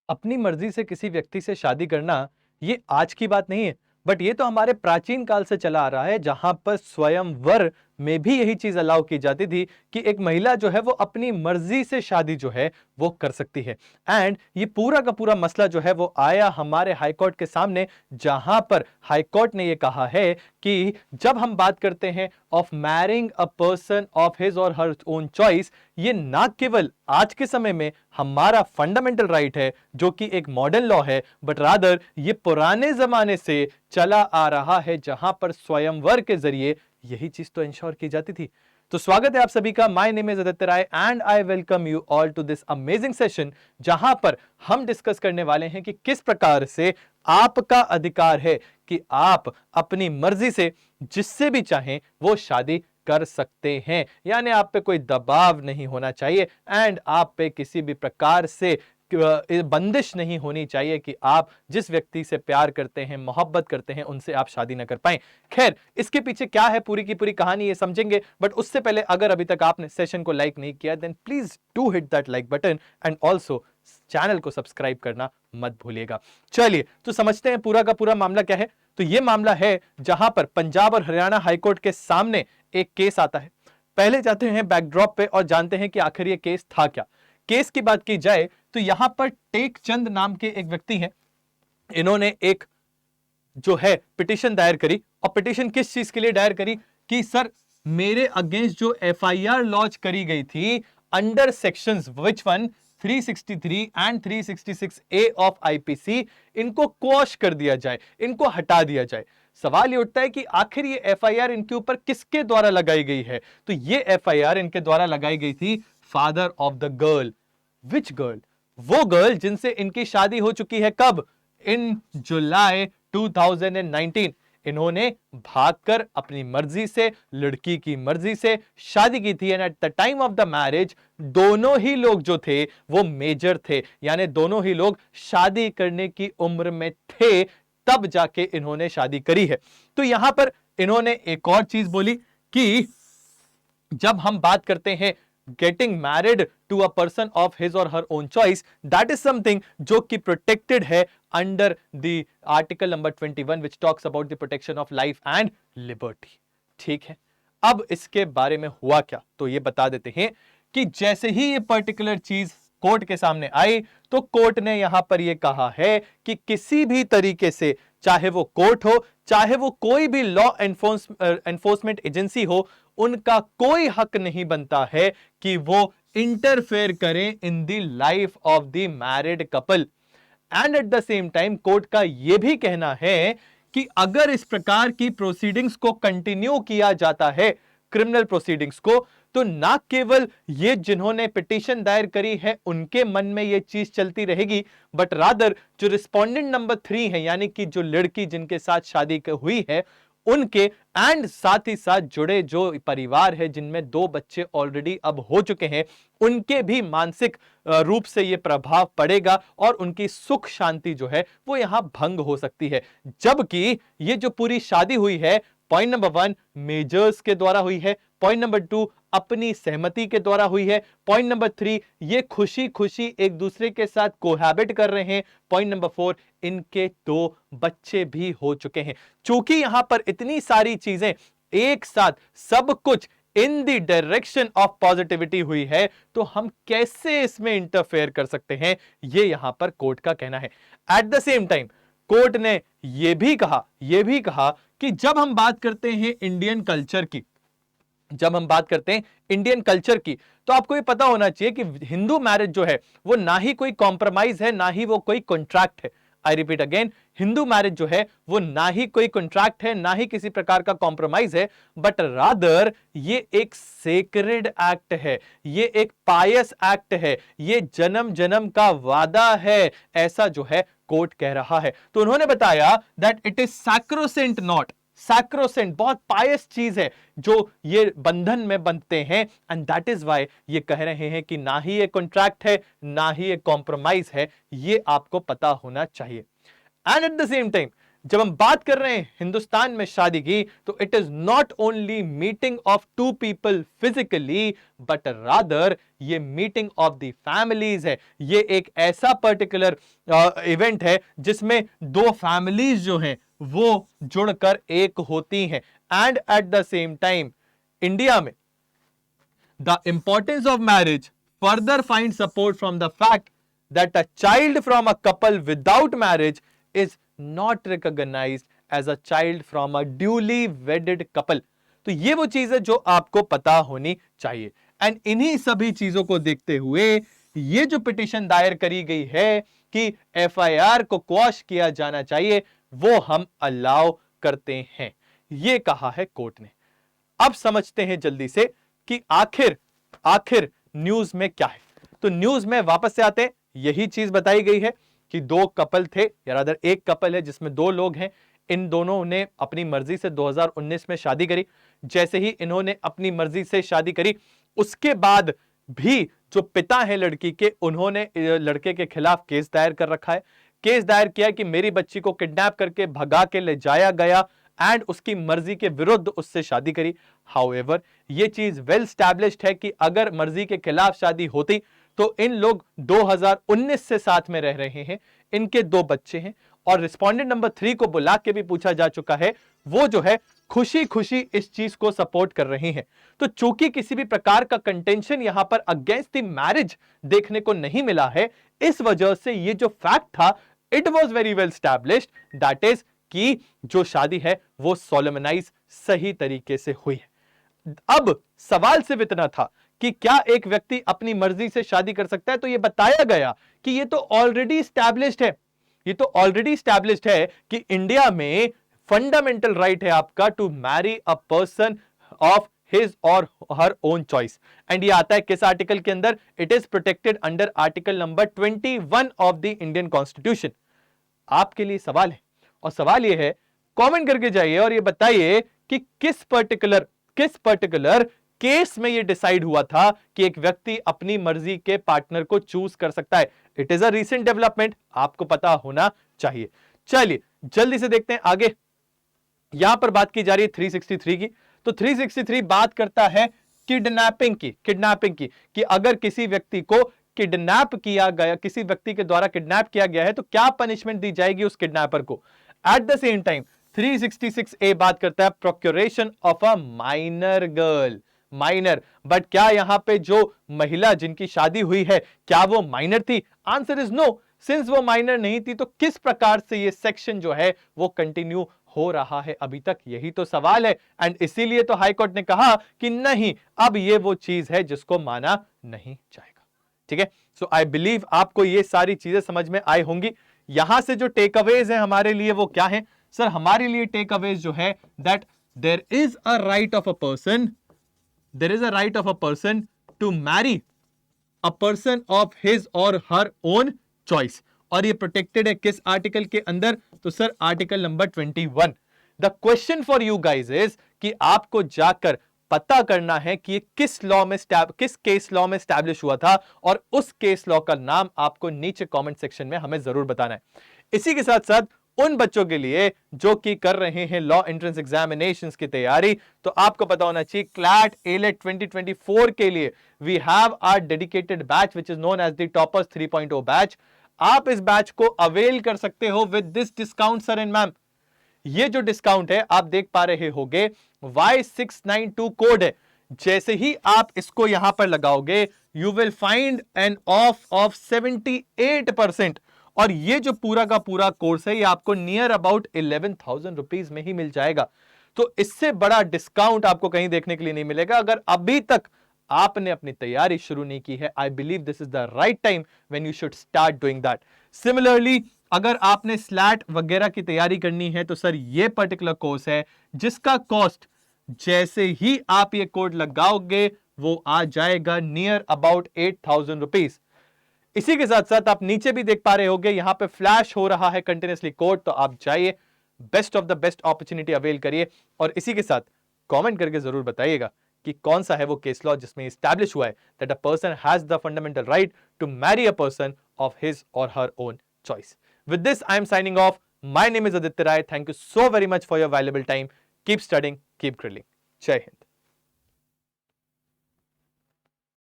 अपनी मर्जी से किसी व्यक्ति से शादी करना ये आज की बात नहीं है, बट ये तो हमारे प्राचीन काल से चला आ रहा है, जहां पर स्वयंवर में भी यही चीज अलाउ की जाती थी कि एक महिला जो है वो अपनी मर्जी से शादी जो है वो कर सकती है। एंड ये पूरा का पूरा मसला जो है वो आया हमारे हाई कोर्ट के सामने, जहां पर हाई कोर्ट ने ये कहा है कि जब हम बात करते हैं of marrying a person of his और हर ओन चॉइस, ये ना केवल आज के समय में हमारा फंडामेंटल राइट है जो कि एक मॉडर्न लॉ है, बट रादर ये पुराने जमाने से चला आ रहा है, जहां पर स्वयंवर के जरिए यही चीज तो इंश्योर की जाती थी। तो स्वागत है आप सभी का। My name is Aditya Rai and I welcome you all to this amazing session, जहां पर हम डिस्कस करने वाले हैं कि किस प्रकार से आपका अधिकार है कि आप अपनी मर्जी से जिससे भी चाहें वो शादी कर सकते हैं। यानी आप पे कोई दबाव नहीं होना चाहिए एंड आप पे किसी भी प्रकार से बंदिश नहीं होनी चाहिए कि आप जिस व्यक्ति से प्यार करते हैं, मोहब्बत करते हैं, उनसे आप शादी ना कर पाएं। खैर, इसके पीछे क्या है पूरी की पूरी कहानी ये समझेंगे, बट उससे पहले अगर अभी तक आपने सेशन को लाइक नहीं किया then please do hit that like button and also channel को सब्सक्राइब करना मत भूलिएगा। चलिए तो समझते हैं पूरा का पूरा मामला क्या है। तो यह मामला है जहां पर पंजाब और हरियाणा हाईकोर्ट के सामने एक केस आता है। पहले जाते हैं बैकड्रॉप पे और जानते हैं कि आखिर यह केस था क्या। केस की बात की जाए तो यहां पर टेक चंद नाम के एक व्यक्ति हैं। इन्होंने एक जो है पिटीशन दायर करी, और पिटीशन किस चीज के लिए दायर करी कि सर मेरे अगेंस्ट जो एफआईआर लॉन्च करी गई थी under sections which one 363 and 366 A of IPC, इनको क्वॉश कर दिया जाए, इनको हटा दिया जाए। सवाल ये उठता है कि आखिर ये एफआईआर इनके ऊपर किसके द्वारा लगाई गई है। तो ये एफआईआर इनके द्वारा लगाई गई थी father of the girl. Which girl? वो गर्ल जिनसे इनकी शादी हो चुकी है कब? इन जुलाई 2019। इन्होंने भागकर अपनी मर्जी से, लड़की की मर्जी से शादी की थी। And at the time of the marriage दोनों ही लोग जो थे वो मेजर थे, यानी दोनों ही लोग शादी करने की उम्र में थे, तब जाके इन्होंने शादी करी है। तो यहां पर इन्होंने एक और चीज बोली कि जब हम बात करते हैं getting married to a person of his or her own choice, that is something जो कि protected है under the article number 21 which talks about the protection of life and liberty। ठीक है, अब इसके बारे में हुआ क्या तो ये बता देते हैं कि जैसे ही ये पर्टिकुलर चीज कोर्ट के सामने आई तो कोर्ट ने यहां पर यह कहा है कि किसी भी तरीके से, चाहे वो कोर्ट हो, चाहे वो कोई भी लॉ एनफोर्समेंट एजेंसी हो, उनका कोई हक नहीं बनता है कि वो इंटरफेयर करें in the life of the married couple. And at the same time court का यह भी कहना है कि अगर इस प्रकार की प्रोसीडिंग्स को कंटिन्यू किया जाता है, क्रिमिनल प्रोसीडिंग्स को, तो ना केवल ये जिन्होंने पिटीशन दायर करी है उनके मन में ये चीज चलती रहेगी, बट रादर जो रिस्पोंडेंट नंबर 3 है, यानी कि जो लड़की जिनके साथ शादी हुई है उनके, एंड साथ ही साथ जुड़े जो परिवार है जिनमें 2 बच्चे ऑलरेडी अब हो चुके हैं, उनके भी मानसिक रूप से यह प्रभाव पड़ेगा और उनकी सुख शांति जो है वो यहां भंग हो सकती है। जबकि ये जो पूरी शादी हुई है, पॉइंट नंबर 1 मेजर्स के द्वारा हुई है, पॉइंट नंबर 2 अपनी सहमति के द्वारा हुई है, पॉइंट नंबर 3 ये खुशी खुशी एक दूसरे के साथ कोहैबिट कर रहे हैं, पॉइंट नंबर 4 इनके 2 बच्चे भी हो चुके हैं। चूंकि यहां पर इतनी सारी चीजें एक साथ सब कुछ in the direction of positivity हुई है, तो हम कैसे इसमें इंटरफेयर कर सकते हैं, ये यहां पर कोर्ट का कहना है। At the same time court ने यह भी कहा कि जब हम बात करते हैं इंडियन कल्चर की, तो आपको ये पता होना चाहिए कि हिंदू मैरिज जो है वो ना ही कोई कॉम्प्रोमाइज है, ना ही वो कोई कॉन्ट्रैक्ट है। I repeat again, Hindu marriage जो है वो ना ही कोई कॉन्ट्रैक्ट है, ना ही किसी प्रकार का कॉम्प्रोमाइज है, बट रादर ये एक सेक्रेड एक्ट है, ये एक पायस एक्ट है, ये जन्म जन्म का वादा है, ऐसा जो है कोर्ट कह रहा है। तो उन्होंने बताया that it is sacrosanct, not sacrosanct, बहुत पायस चीज है जो ये बंधन में बंधते हैं, एंड दैट इज वाई ये कह रहे हैं कि ना ही ये कॉन्ट्रैक्ट है, ना ही ये कॉम्प्रोमाइज है, ये आपको पता होना चाहिए। And at the same time जब हम बात कर रहे हैं हिंदुस्तान में शादी की, तो it is not only meeting of two people physically, but rather ये मीटिंग ऑफ द फैमिलीज है। ये एक ऐसा पर्टिकुलर इवेंट है जिसमें दो फैमिलीज जो हैं वो जुड़कर एक होती हैं। And at the same time India में the importance of marriage further finds support from the fact that a child from a couple without marriage is not recognized as a child from a duly wedded couple। तो ये वो चीज है जो आपको पता होनी चाहिए। एंड इन्हीं सभी चीजों को देखते हुए ये जो पिटीशन दायर करी गई है कि एफआईआर को क्वॉश किया जाना चाहिए, वो हम अलाउ करते हैं, ये कहा है कोर्ट ने। अब समझते हैं जल्दी से कि आखिर न्यूज में क्या है। तो न्यूज में वापस से आते हैं, यही चीज बताई गई है कि दो कपल थे, या रादर एक कपल है जिसमें दो लोग हैं। इन दोनों ने अपनी मर्जी से 2019 में शादी करी। जैसे ही इन्होंने अपनी मर्जी से शादी करी, उसके बाद भी जो पिता है लड़की के, उन्होंने लड़के के खिलाफ केस दायर कर रखा है। केस दायर किया कि मेरी बच्ची को किडनैप करके भगा के ले जाया गया एंड उसकी मर्जी के विरुद्ध उससे शादी करी। हाउएवर ये चीज वेल स्टैब्लिश्ड है कि अगर मर्जी के खिलाफ शादी होती तो इन लोग 2019 से साथ में रह रहे हैं, इनके दो बच्चे हैं, और रिस्पोंडेंट नंबर 3 को बुला के भी पूछा जा चुका है, वो जो है खुशी खुशी इस चीज को सपोर्ट कर रहे हैं। तो चूंकि किसी भी प्रकार का कंटेंशन यहां पर अगेंस्ट द मैरिज देखने को नहीं मिला है, इस वजह से ये जो फैक्ट था it was very well established, that is कि जो शादी है वो सोलेमनाइज सही तरीके से हुई है। अब सवाल सिर्फ इतना था कि क्या एक व्यक्ति अपनी मर्जी से शादी कर सकता है, तो ये बताया गया कि ये तो ऑलरेडी स्टैब्लिश्ड है, ये तो ऑलरेडी स्टैब्लिश्ड है कि इंडिया में फंडामेंटल राइट है आपका to marry a person of his और हर ओन चॉइस। एंड ये आता है किस आर्टिकल के अंदर? It is protected under article number 21 of the Indian constitution. आपके लिए सवाल है, और सवाल ये है, कमेंट करके जाइए और ये बताइए कि किस पर्टिकुलर केस में ये डिसाइड हुआ था कि एक व्यक्ति अपनी मर्जी के पार्टनर को चूज कर सकता है। It is a recent development, आपको पता होना चाहिए। चलिए जल्दी से देखते हैं आगे। यहां पर बात की जा रही है 363 की। तो 363 बात करता है किडनैपिंग की कि अगर किसी व्यक्ति को किडनैप किया गया, किसी व्यक्ति के द्वारा किडनैप किया गया है, तो क्या पनिशमेंट दी जाएगी उस किडनैपर को। At the same time 366A बात करता है procuration of a minor girl. Minor, but क्या यहां पे जो महिला जिनकी शादी हुई है, क्या वो माइनर थी? Answer is no. सिंस वो माइनर नहीं थी, तो किस प्रकार से ये सेक्शन जो है वो कंटिन्यू हो रहा है अभी तक, यही तो सवाल है। एंड इसीलिए तो हाई कोर्ट ने कहा कि नहीं, अब ये वो चीज है जिसको माना नहीं जाएगा। ठीक है, सो आई बिलीव आपको ये सारी चीजें समझ में आई होंगी। यहां से जो टेक अवेज है हमारे लिए वो क्या है? सर हमारे लिए टेक अवेज जो है that there is a right of a person to marry a person of his और हर ओन चॉइस। और ये प्रोटेक्टेड है किस आर्टिकल के अंदर? तो sir article number 21। The question for you guys is कि आपको जाकर पता करना है कि ये किस केस लॉ में स्टैब्लिश हुआ था, और उस केस लॉ का नाम आपको नीचे कमेंट सेक्शन में हमें जरूर बताना है। इसी के साथ साथ उन बच्चों के लिए जो कि कर रहे हैं लॉ एंट्रेंस एग्जामिनेशंस की तैयारी, तो आपको पता होना चाहिए क्लैट एलेट 2024 के लिए we have our dedicated batch which is known as the toppers 3.0 batch. आप इस बैच को अवेल कर सकते हो with this discount sir and ma'am. ये जो डिस्काउंट है आप देख पा रहे होंगे, Y692 कोड है। जैसे ही आप इसको यहां पर लगाओगे, you will find an off 78%। और ये जो पूरा का पूरा कोर्स है, ये आपको नियर अबाउट 11,000 रुपीज में ही मिल जाएगा। तो इससे बड़ा डिस्काउंट आपको कहीं देखने के लिए नहीं मिलेगा। अगर अभी तक आपने अपनी तैयारी शुरू नहीं की है, I believe this is the right time when you should start doing that. Similarly अगर आपने स्लैट वगैरह की तैयारी करनी है, तो सर ये पर्टिकुलर कोर्स है जिसका कॉस्ट जैसे ही आप ये कोड लगाओगे वो आ जाएगा नियर अबाउट 8,000 रुपीज। इसी के साथ साथ आप नीचे भी देख पा रहे होंगे, यहां पे फ्लैश हो रहा है कंटिन्यूसली कोड, तो आप जाइए, best of the best opportunity avail करिए। और इसी के साथ कमेंट करके जरूर बताइएगा कि कौन सा है वो केस लॉ जिसमें एस्टैब्लिश हुआ है that a person has the fundamental right to marry a person of his और her own choice. With this I am signing off. My name is Aditya Rai. Thank you so very much for your valuable time. Keep studying, keep grilling. Jai Hind.